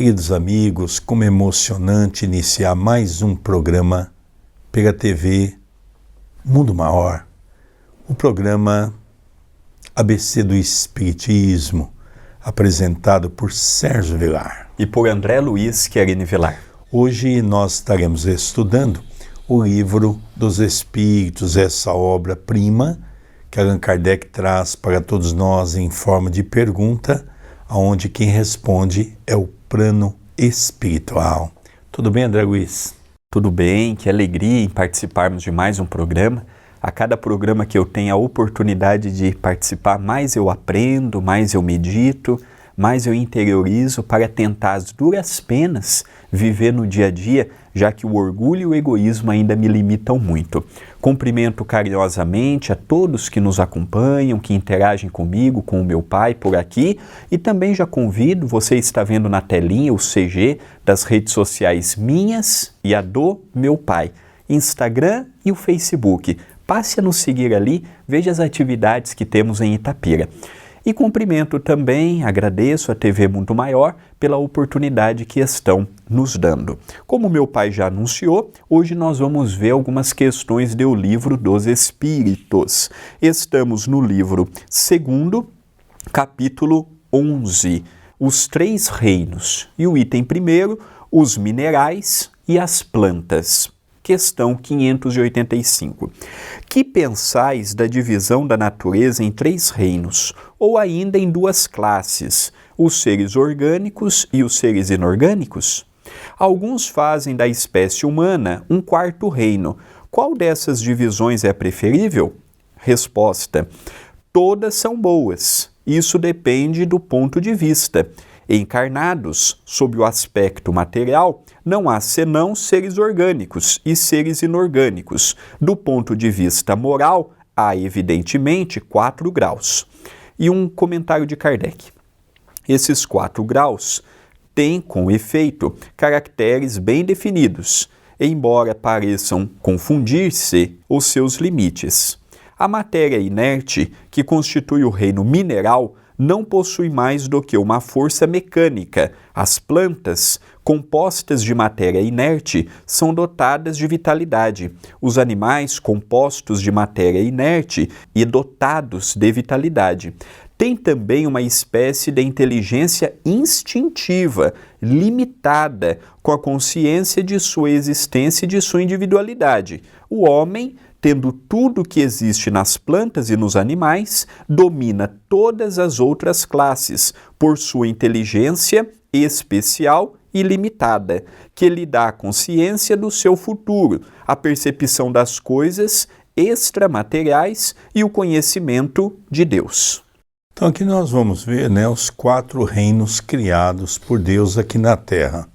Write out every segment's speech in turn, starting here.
Queridos amigos, como é emocionante iniciar mais um programa pela TV Mundo Maior, o programa ABC do Espiritismo, apresentado por Sérgio Vilar. E por André Luiz Querini Vilar. Hoje nós estaremos estudando o Livro dos Espíritos, essa obra-prima que Allan Kardec traz para todos nós em forma de pergunta, onde quem responde é o plano espiritual. Tudo bem, André Luiz? Tudo bem, que alegria em participarmos de mais um programa. A cada programa que eu tenho a oportunidade de participar, mais eu aprendo, mais eu medito, mais eu interiorizo para tentar às duras penas viver no dia a dia, já que o orgulho e o egoísmo ainda me limitam muito. Cumprimento carinhosamente a todos que nos acompanham, que interagem comigo, com o meu pai por aqui, e também já convido, você está vendo na telinha o CG das redes sociais minhas e a do meu pai, Instagram e o Facebook. Passe a nos seguir ali, veja as atividades que temos em Itapira. E cumprimento também, agradeço a TV Mundo Maior pela oportunidade que estão nos dando. Como meu pai já anunciou, hoje nós vamos ver algumas questões do Livro dos Espíritos. Estamos no livro 2º, capítulo 11, os 3 reinos. E o item 1º, os minerais e as plantas. Questão 585. Que pensais da divisão da natureza em 3 reinos, ou ainda em 2 classes, os seres orgânicos e os seres inorgânicos? Alguns fazem da espécie humana um 4º reino. Qual dessas divisões é preferível? Resposta: todas são boas. Isso depende do ponto de vista. Encarnados, sob o aspecto material, não há senão seres orgânicos e seres inorgânicos. Do ponto de vista moral, há evidentemente 4 graus. E um comentário de Kardec. Esses 4 graus têm, com efeito, caracteres bem definidos, embora pareçam confundir-se os seus limites. A matéria inerte, que constitui o reino mineral, não possui mais do que uma força mecânica. As plantas, compostas de matéria inerte, são dotadas de vitalidade. Os animais, compostos de matéria inerte e dotados de vitalidade, têm também uma espécie de inteligência instintiva, limitada, com a consciência de sua existência e de sua individualidade. O homem, tendo tudo que existe nas plantas e nos animais, domina todas as outras classes por sua inteligência especial e limitada, que lhe dá a consciência do seu futuro, a percepção das coisas extramateriais e o conhecimento de Deus. Então aqui nós vamos ver, os 4 reinos criados por Deus aqui na Terra.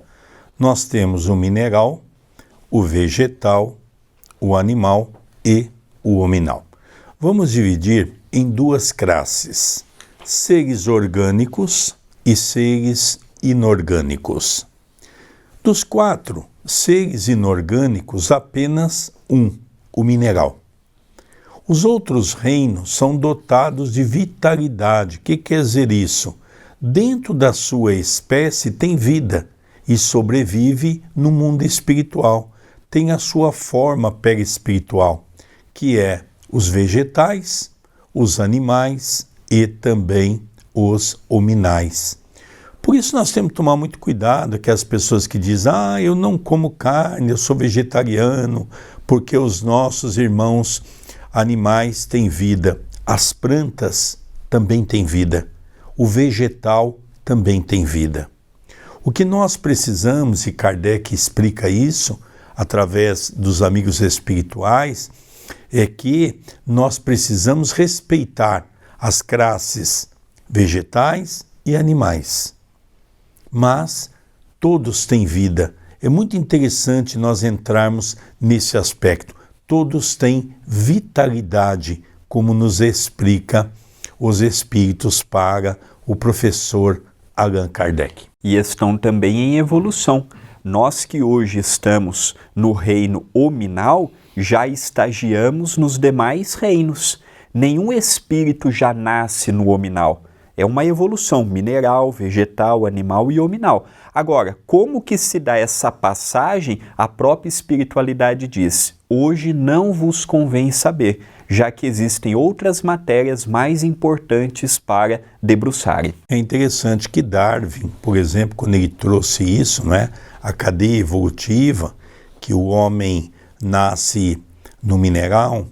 Nós temos o mineral, o vegetal, o animal e o hominal. Vamos dividir em 2 classes, seres orgânicos e seres inorgânicos. Dos 4 seres inorgânicos, apenas um, o mineral. Os outros reinos são dotados de vitalidade. O que quer dizer isso? Dentro da sua espécie tem vida e sobrevive no mundo espiritual. Tem a sua forma perispiritual, que é os vegetais, os animais e também os hominais. Por isso nós temos que tomar muito cuidado com as pessoas que dizem: eu não como carne, eu sou vegetariano, porque os nossos irmãos animais têm vida. As plantas também têm vida. O vegetal também tem vida. O que nós precisamos, e Kardec explica isso através dos amigos espirituais, é que nós precisamos respeitar as classes vegetais e animais. Mas todos têm vida. É muito interessante nós entrarmos nesse aspecto. Todos têm vitalidade, como nos explica os Espíritos para o professor Allan Kardec. E estão também em evolução. Nós que hoje estamos no reino hominal, já estagiamos nos demais reinos. Nenhum espírito já nasce no hominal. É uma evolução mineral, vegetal, animal e hominal. Agora, como que se dá essa passagem? A própria espiritualidade diz: hoje não vos convém saber, já que existem outras matérias mais importantes para debruçarem. É interessante que Darwin, por exemplo, quando ele trouxe isso, não é? A cadeia evolutiva, que o homem nasce no mineral,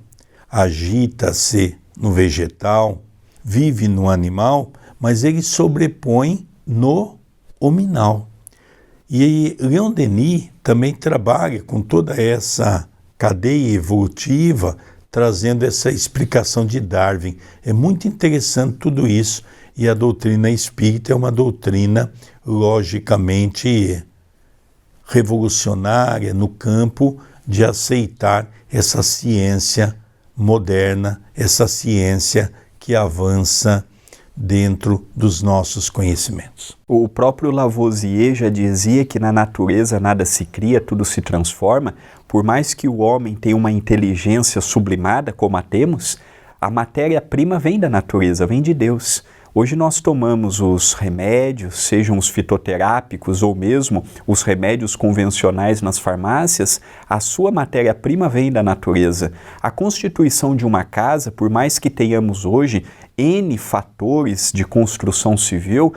agita-se no vegetal, vive no animal, mas ele sobrepõe no hominal. E Leon Denis também trabalha com toda essa cadeia evolutiva, trazendo essa explicação de Darwin. É muito interessante tudo isso, e a doutrina espírita é uma doutrina logicamente revolucionária no campo de aceitar essa ciência moderna, essa ciência que avança dentro dos nossos conhecimentos. O próprio Lavoisier já dizia que na natureza nada se cria, tudo se transforma. Por mais que o homem tenha uma inteligência sublimada, como a temos, a matéria-prima vem da natureza, vem de Deus. Hoje nós tomamos os remédios, sejam os fitoterápicos ou mesmo os remédios convencionais nas farmácias, a sua matéria-prima vem da natureza. A constituição de uma casa, por mais que tenhamos hoje N fatores de construção civil,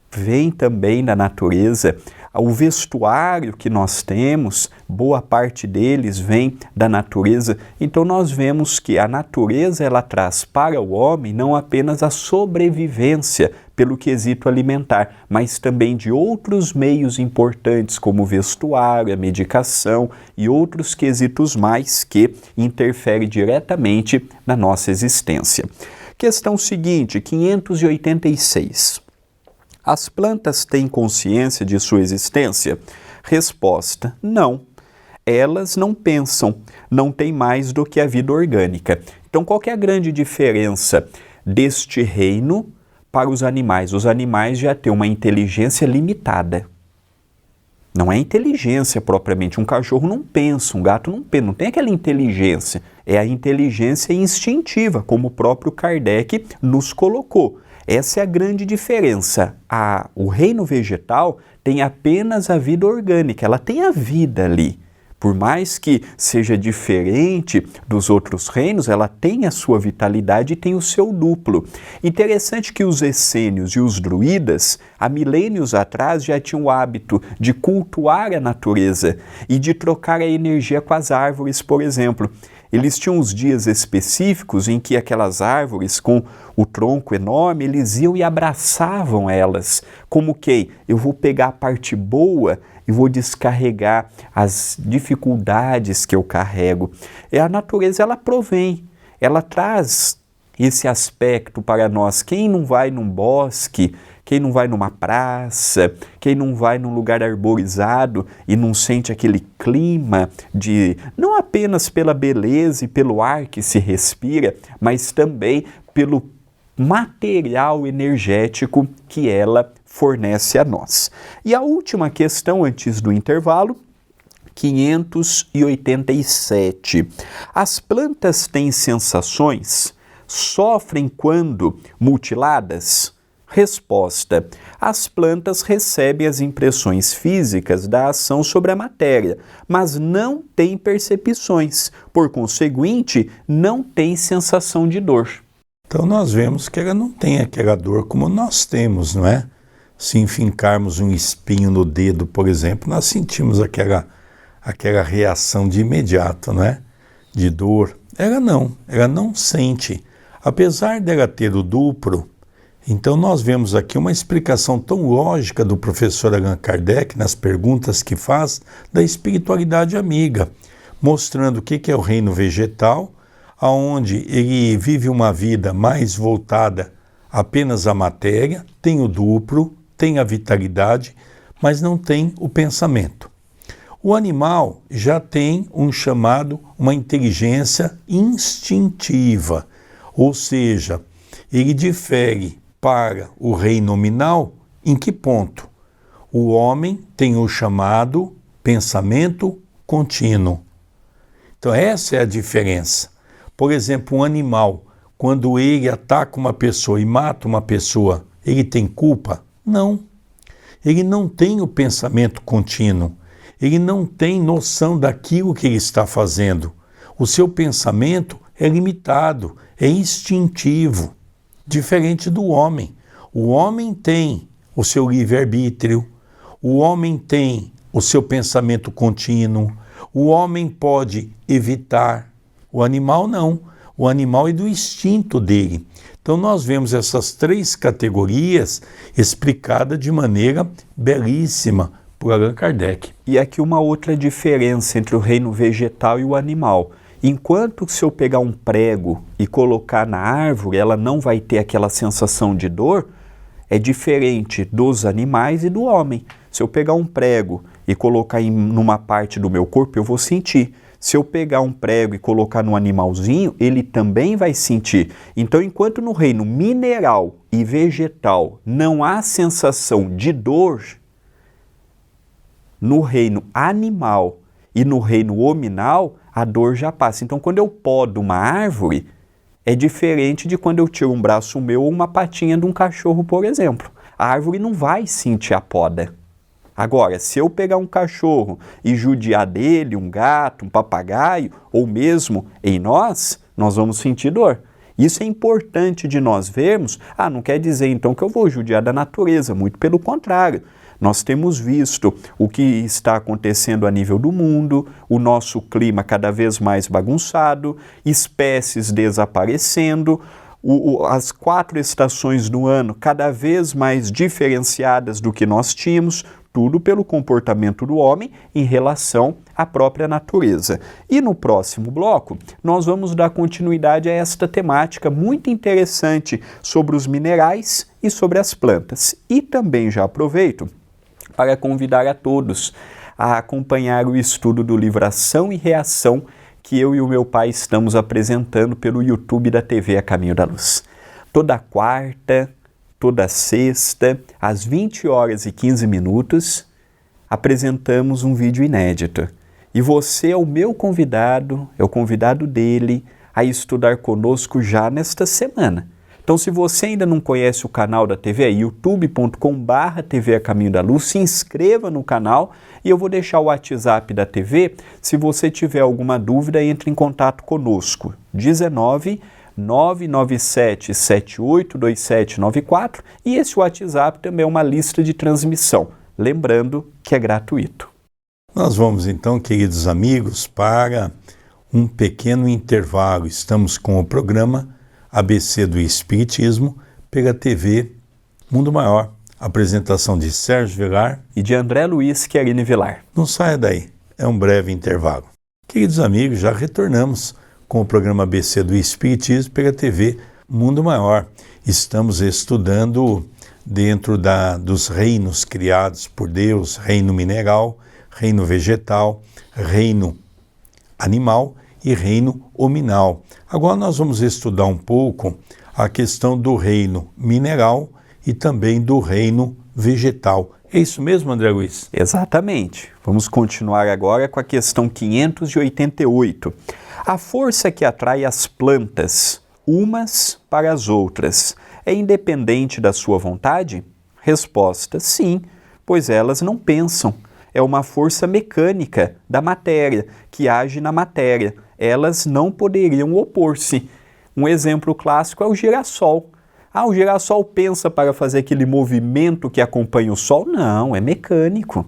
vem também da natureza. O vestuário que nós temos, boa parte deles vem da natureza. Então nós vemos que a natureza ela traz para o homem não apenas a sobrevivência pelo quesito alimentar, mas também de outros meios importantes como o vestuário, a medicação e outros quesitos mais que interferem diretamente na nossa existência. Questão seguinte, 586. As plantas têm consciência de sua existência? Resposta: não. Elas não pensam, não têm mais do que a vida orgânica. Então, qual que é a grande diferença deste reino para os animais? Os animais já têm uma inteligência limitada. Não é inteligência propriamente. Um cachorro não pensa, um gato não pensa, não tem aquela inteligência. É a inteligência instintiva, como o próprio Kardec nos colocou. Essa é a grande diferença. O reino vegetal tem apenas a vida orgânica, ela tem a vida ali. Por mais que seja diferente dos outros reinos, ela tem a sua vitalidade e tem o seu duplo. Interessante que os essênios e os druidas, há milênios atrás, já tinham o hábito de cultuar a natureza e de trocar a energia com as árvores, por exemplo. Eles tinham os dias específicos em que aquelas árvores com o tronco enorme, eles iam e abraçavam elas. Como que eu vou pegar a parte boa e vou descarregar as dificuldades que eu carrego. E a natureza, ela provém, ela traz esse aspecto para nós. Quem não vai num bosque, quem não vai numa praça, quem não vai num lugar arborizado e não sente aquele clima de, não apenas pela beleza e pelo ar que se respira, mas também pelo material energético que ela fornece a nós. E a última questão antes do intervalo, 587. As plantas têm sensações? Sofrem quando mutiladas? Resposta: as plantas recebem as impressões físicas da ação sobre a matéria, mas não têm percepções, por conseguinte, não têm sensação de dor. Então nós vemos que ela não tem aquela dor como nós temos, não é? Se enfincarmos um espinho no dedo, por exemplo, nós sentimos aquela reação de imediato, não é? De dor. Ela não sente. Apesar dela ter o duplo, então nós vemos aqui uma explicação tão lógica do professor Allan Kardec nas perguntas que faz da espiritualidade amiga, mostrando o que é o reino vegetal, onde ele vive uma vida mais voltada apenas à matéria, tem o duplo, tem a vitalidade, mas não tem o pensamento. O animal já tem uma inteligência instintiva, ou seja, ele difere para o reino nominal em que ponto? O homem tem o chamado pensamento contínuo. Então essa é a diferença. Por exemplo, um animal, quando ele ataca uma pessoa e mata uma pessoa, ele tem culpa? Não. ele não tem o pensamento contínuo, ele não tem noção daquilo que ele está fazendo. O seu pensamento é limitado, é instintivo, diferente do homem. O homem tem o seu livre-arbítrio, o homem tem o seu pensamento contínuo, o homem pode evitar, o animal não. O animal é do instinto dele. Então nós vemos essas 3 categorias explicadas de maneira belíssima por Allan Kardec. E aqui uma outra diferença entre o reino vegetal e o animal. Enquanto se eu pegar um prego e colocar na árvore, ela não vai ter aquela sensação de dor, é diferente dos animais e do homem. Se eu pegar um prego e colocar numa parte do meu corpo, eu vou sentir. Se eu pegar um prego e colocar num animalzinho, ele também vai sentir. Então, enquanto no reino mineral e vegetal não há sensação de dor, no reino animal e no reino hominal, a dor já passa. Então, quando eu podo uma árvore, é diferente de quando eu tiro um braço meu ou uma patinha de um cachorro, por exemplo. A árvore não vai sentir a poda. Agora, se eu pegar um cachorro e judiar dele, um gato, um papagaio, ou mesmo em nós vamos sentir dor. Isso é importante de nós vermos. Não quer dizer então que eu vou judiar da natureza, muito pelo contrário. Nós temos visto o que está acontecendo a nível do mundo, o nosso clima cada vez mais bagunçado, espécies desaparecendo, as 4 estações do ano cada vez mais diferenciadas do que nós tínhamos, tudo pelo comportamento do homem em relação à própria natureza. E no próximo bloco, nós vamos dar continuidade a esta temática muito interessante sobre os minerais e sobre as plantas. E também já aproveito para convidar a todos a acompanhar o estudo do livro Ação e Reação que eu e o meu pai estamos apresentando pelo YouTube da TV A Caminho da Luz. Toda quarta, toda sexta, às 20h15, apresentamos um vídeo inédito. E você é o meu convidado, é o convidado dele a estudar conosco já nesta semana. Então, se você ainda não conhece o canal da TV, é youtube.com/TV A Caminho da Luz, se inscreva no canal e eu vou deixar o WhatsApp da TV. Se você tiver alguma dúvida, entre em contato conosco. 19 997 782794 e esse WhatsApp também é uma lista de transmissão. Lembrando que é gratuito. Nós vamos então, queridos amigos, para um pequeno intervalo. Estamos com o programa ABC do Espiritismo pela TV Mundo Maior. Apresentação de Sérgio Vilar e de André Luiz Querini Vilar. Não saia daí, é um breve intervalo. Queridos amigos, já retornamos com o programa ABC do Espiritismo pela TV Mundo Maior. Estamos estudando dentro dos reinos criados por Deus, reino mineral, reino vegetal, reino animal e reino hominal. Agora nós vamos estudar um pouco a questão do reino mineral e também do reino vegetal. É isso mesmo, André Luiz? Exatamente. Vamos continuar agora com a questão 588. A força que atrai as plantas, umas para as outras, é independente da sua vontade? Resposta: sim, pois elas não pensam. É uma força mecânica da matéria, que age na matéria. Elas não poderiam opor-se. Um exemplo clássico é o girassol. O girassol pensa para fazer aquele movimento que acompanha o sol? Não, é mecânico.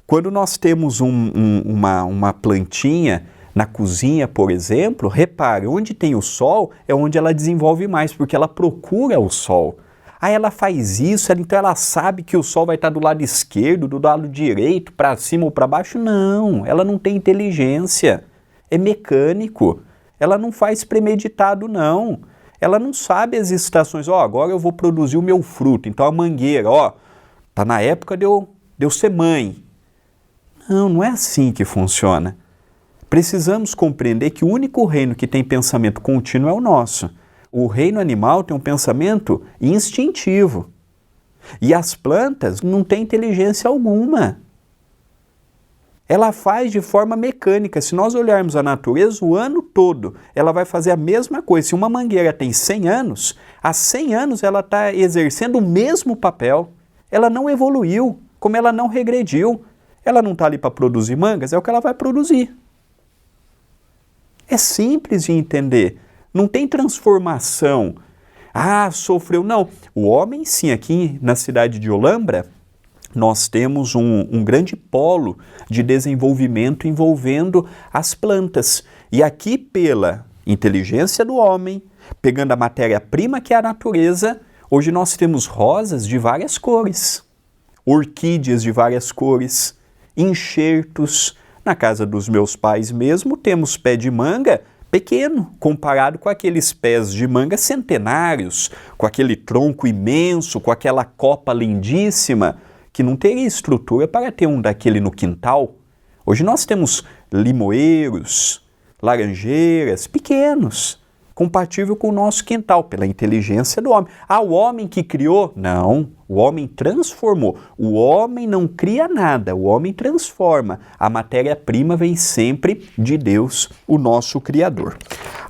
Quando nós temos uma plantinha na cozinha, por exemplo, repare, onde tem o sol é onde ela desenvolve mais, porque ela procura o sol. Ela faz isso, então ela sabe que o sol vai estar do lado esquerdo, do lado direito, para cima ou para baixo? Não, ela não tem inteligência, é mecânico. Ela não faz premeditado, não. Ela não sabe as estações. Agora eu vou produzir o meu fruto, então a mangueira, tá na época de eu ser mãe. Não é assim que funciona. Precisamos compreender que o único reino que tem pensamento contínuo é o nosso. O reino animal tem um pensamento instintivo. E as plantas não têm inteligência alguma. Ela faz de forma mecânica. Se nós olharmos a natureza o ano todo, ela vai fazer a mesma coisa. Se uma mangueira tem 100 anos, há 100 anos ela está exercendo o mesmo papel. ela não evoluiu, como ela não regrediu. Ela não está ali para produzir mangas, é o que ela vai produzir. É simples de entender. Não tem transformação. Ah, sofreu. Não. O homem, sim, aqui na cidade de Olambra, nós temos um grande polo de desenvolvimento envolvendo as plantas. E aqui, pela inteligência do homem, pegando a matéria-prima que é a natureza, hoje nós temos rosas de várias cores, orquídeas de várias cores, enxertos. Na casa dos meus pais mesmo, temos pé de manga pequeno, comparado com aqueles pés de manga centenários, com aquele tronco imenso, com aquela copa lindíssima, que não teria estrutura para ter um daquele no quintal. Hoje nós temos limoeiros, laranjeiras, pequenos, compatível com o nosso quintal, pela inteligência do homem. Ah, o homem que criou? Não, o homem transformou. O homem não cria nada, o homem transforma. A matéria-prima vem sempre de Deus, o nosso Criador.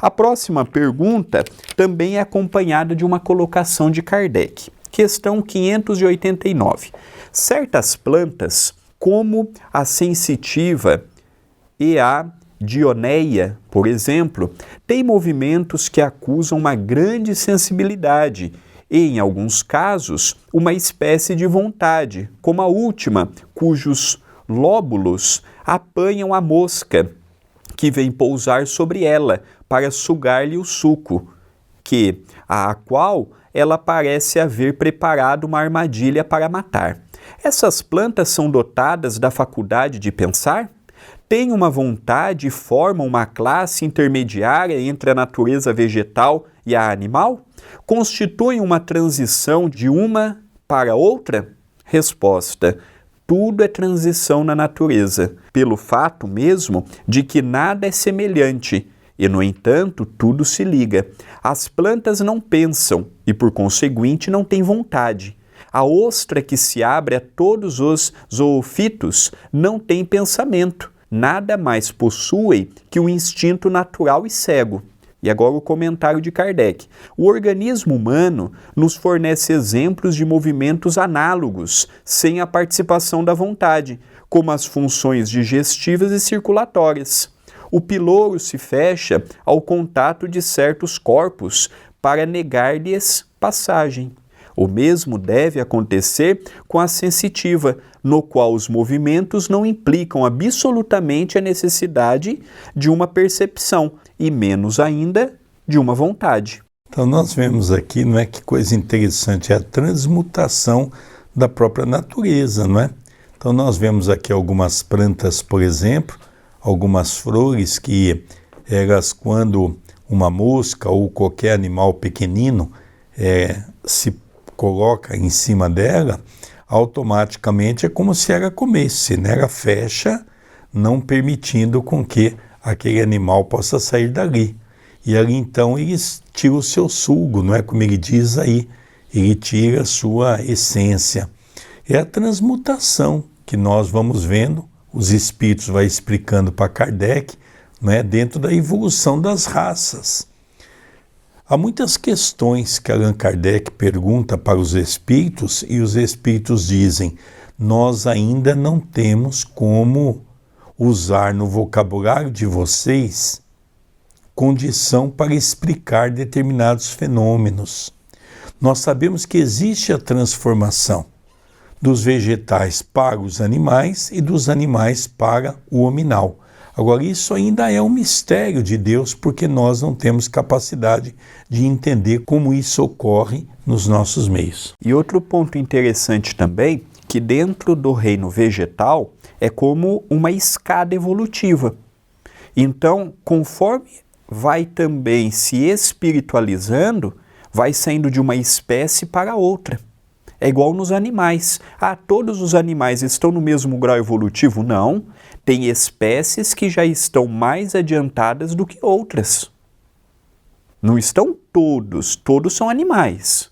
A próxima pergunta também é acompanhada de uma colocação de Kardec. Questão 589. Certas plantas, como a sensitiva e a dioneia, por exemplo, têm movimentos que acusam uma grande sensibilidade e, em alguns casos, uma espécie de vontade, como a última, cujos lóbulos apanham a mosca, que vem pousar sobre ela para sugar-lhe o suco, a qual ela parece haver preparado uma armadilha para matar. Essas plantas são dotadas da faculdade de pensar? Têm uma vontade e formam uma classe intermediária entre a natureza vegetal e a animal? Constituem uma transição de uma para outra? Resposta: tudo é transição na natureza, pelo fato mesmo de que nada é semelhante, e, no entanto, tudo se liga. As plantas não pensam e, por conseguinte, não têm vontade. A ostra que se abre a todos os zoofitos não tem pensamento. Nada mais possui que o instinto natural e cego. E agora o comentário de Kardec. O organismo humano nos fornece exemplos de movimentos análogos, sem a participação da vontade, como as funções digestivas e circulatórias. O pilouro se fecha ao contato de certos corpos para negar-lhes passagem. O mesmo deve acontecer com a sensitiva, no qual os movimentos não implicam absolutamente a necessidade de uma percepção, e menos ainda de uma vontade. Então nós vemos aqui, não é, que coisa interessante, é a transmutação da própria natureza, não é? Então nós vemos aqui algumas plantas, por exemplo, algumas flores que elas, quando uma mosca ou qualquer animal pequenino se coloca em cima dela, automaticamente é como se ela comesse, né? Ela fecha, não permitindo com que aquele animal possa sair dali. E ali então ele tira o seu sugo, não é como ele diz aí, ele tira a sua essência. É a transmutação que nós vamos vendo, os espíritos vai explicando para Kardec, não é, dentro da evolução das raças. Há muitas questões que Allan Kardec pergunta para os espíritos e os espíritos dizem: nós ainda não temos como usar no vocabulário de vocês condição para explicar determinados fenômenos. Nós sabemos que existe a transformação dos vegetais para os animais e dos animais para o hominal. Agora, isso ainda é um mistério de Deus, porque nós não temos capacidade de entender como isso ocorre nos nossos meios. E outro ponto interessante também, que dentro do reino vegetal é como uma escada evolutiva. Então, conforme vai também se espiritualizando, vai saindo de uma espécie para outra. É igual nos animais. Ah, todos os animais estão no mesmo grau evolutivo? Não. Tem espécies que já estão mais adiantadas do que outras. Não estão todos, todos são animais.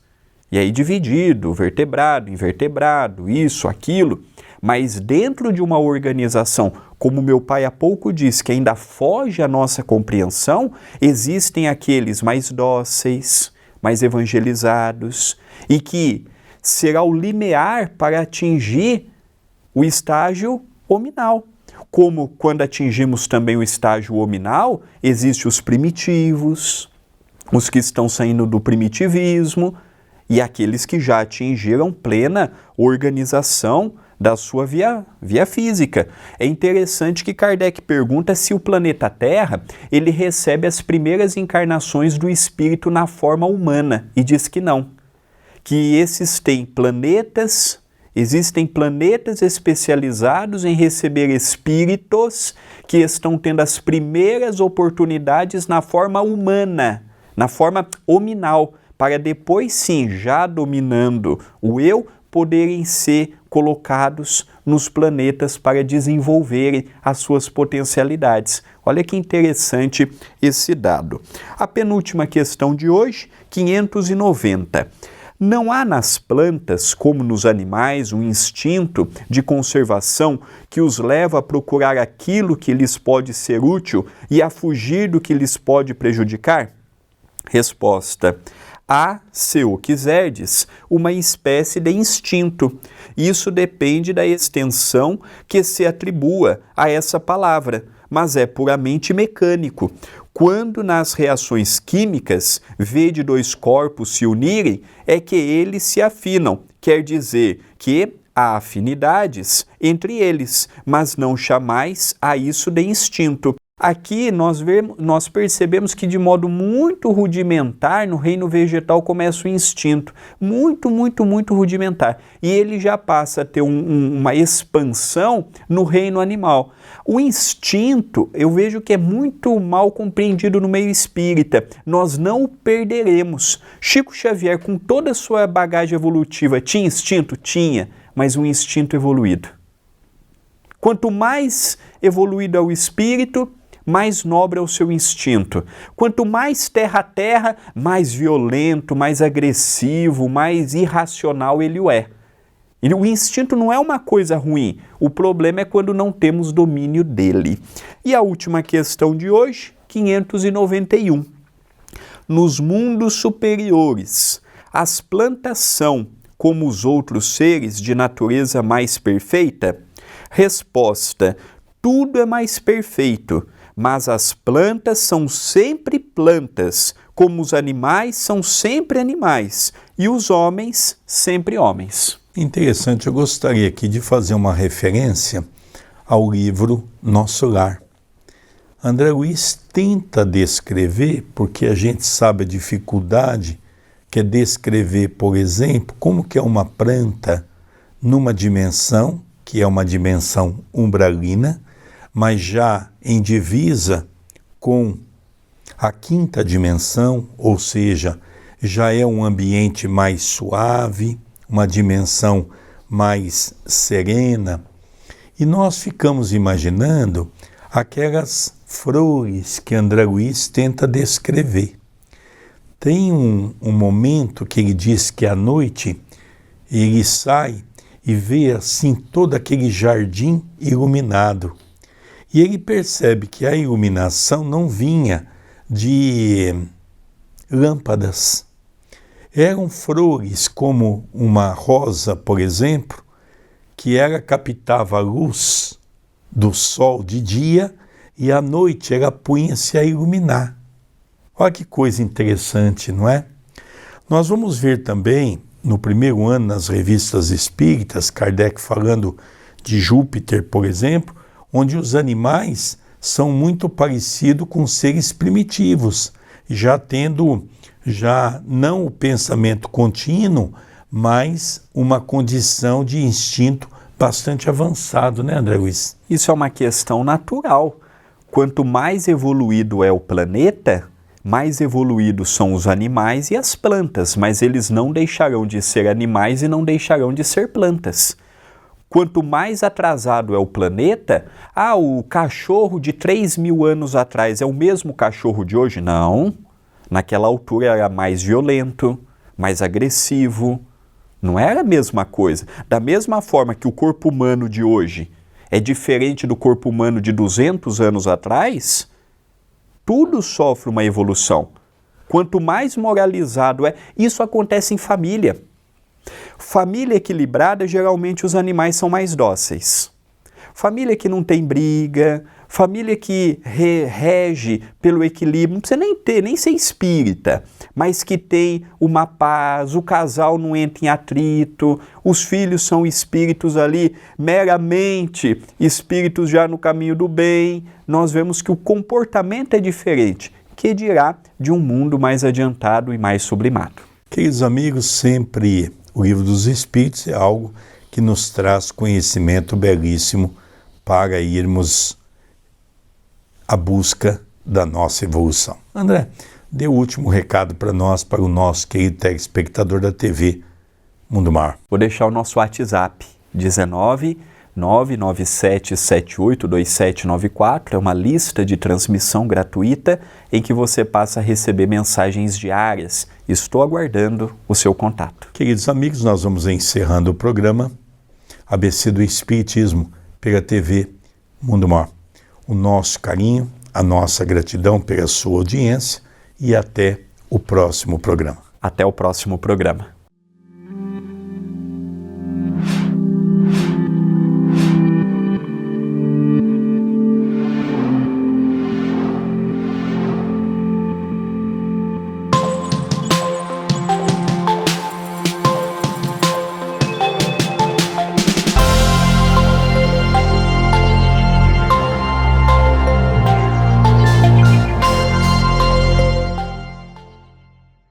E aí dividido, vertebrado, invertebrado, isso, aquilo. Mas dentro de uma organização, como meu pai há pouco disse, que ainda foge à nossa compreensão, existem aqueles mais dóceis, mais evangelizados, e que será o limiar para atingir o estágio hominal. Como quando atingimos também o estágio hominal, existem os primitivos, os que estão saindo do primitivismo e aqueles que já atingiram plena organização da sua via física. É interessante que Kardec pergunta se o planeta Terra ele recebe as primeiras encarnações do espírito na forma humana e diz que não. Que existem planetas especializados em receber espíritos que estão tendo as primeiras oportunidades na forma humana, na forma hominal, para depois sim, já dominando o eu, poderem ser colocados nos planetas para desenvolverem as suas potencialidades. Olha que interessante esse dado. A penúltima questão de hoje, 590. Não há nas plantas, como nos animais, um instinto de conservação que os leva a procurar aquilo que lhes pode ser útil e a fugir do que lhes pode prejudicar? Resposta: há, se o quiserdes, uma espécie de instinto. Isso depende da extensão que se atribua a essa palavra, mas é puramente mecânico. Quando nas reações químicas vede dois corpos se unirem, é que eles se afinam, quer dizer que há afinidades entre eles, mas não chamais a isso de instinto. Aqui nós percebemos que de modo muito rudimentar no reino vegetal começa o instinto, muito rudimentar, e ele já passa a ter uma expansão no reino animal. O instinto eu vejo que é muito mal compreendido no meio espírita, nós não o perderemos. Chico Xavier, com toda a sua bagagem evolutiva, tinha instinto? Tinha, mas um instinto evoluído. Quanto mais evoluído é o espírito, mais nobre é o seu instinto. Quanto mais terra a terra, mais violento, mais agressivo, mais irracional ele o é. E o instinto não é uma coisa ruim, o problema é quando não temos domínio dele. E a última questão de hoje, 591. Nos mundos superiores, as plantas são, como os outros seres, de natureza mais perfeita? Resposta: tudo é mais perfeito, mas as plantas são sempre plantas, como os animais são sempre animais, e os homens sempre homens. Interessante, eu gostaria aqui de fazer uma referência ao livro Nosso Lar. André Luiz tenta descrever, porque a gente sabe a dificuldade que é descrever, por exemplo, como que é uma planta numa dimensão, que é uma dimensão umbralina, mas já em divisa com a quinta dimensão, ou seja, já é um ambiente mais suave, uma dimensão mais serena. E nós ficamos imaginando aquelas flores que André Luiz tenta descrever. Tem um momento que ele diz que à noite ele sai e vê assim todo aquele jardim iluminado. E ele percebe que a iluminação não vinha de lâmpadas. Eram flores como uma rosa, por exemplo, que ela captava a luz do sol de dia e à noite ela punha-se a iluminar. Olha que coisa interessante, não é? Nós vamos ver também, no primeiro ano, nas revistas espíritas, Kardec falando de Júpiter, por exemplo, onde os animais são muito parecidos com seres primitivos, já tendo não o pensamento contínuo, mas uma condição de instinto bastante avançado, né, André Luiz? Isso é uma questão natural. Quanto mais evoluído é o planeta, mais evoluídos são os animais e as plantas, mas eles não deixarão de ser animais e não deixarão de ser plantas. Quanto mais atrasado é o planeta, o cachorro de 3.000 anos atrás é o mesmo cachorro de hoje? Não. Naquela altura era mais violento, mais agressivo. Não era a mesma coisa. Da mesma forma que o corpo humano de hoje é diferente do corpo humano de 200 anos atrás, tudo sofre uma evolução. Quanto mais moralizado isso acontece em família. Família equilibrada, geralmente os animais são mais dóceis. Família que não tem briga, família que rege pelo equilíbrio, não precisa nem ser espírita, mas que tem uma paz, o casal não entra em atrito, os filhos são espíritos ali, meramente espíritos já no caminho do bem. Nós vemos que o comportamento é diferente, que dirá de um mundo mais adiantado e mais sublimado. Queridos amigos, sempre o Livro dos Espíritos é algo que nos traz conhecimento belíssimo para irmos à busca da nossa evolução. André, dê o último recado para nós, para o nosso querido telespectador da TV Mundo Maior. Vou deixar o nosso WhatsApp, 19 997782794, é uma lista de transmissão gratuita em que você passa a receber mensagens diárias. Estou aguardando o seu contato. Queridos amigos, nós vamos encerrando o programa ABC do Espiritismo pela TV Mundo Maior. O nosso carinho, a nossa gratidão pela sua audiência e até o próximo programa. Até o próximo programa.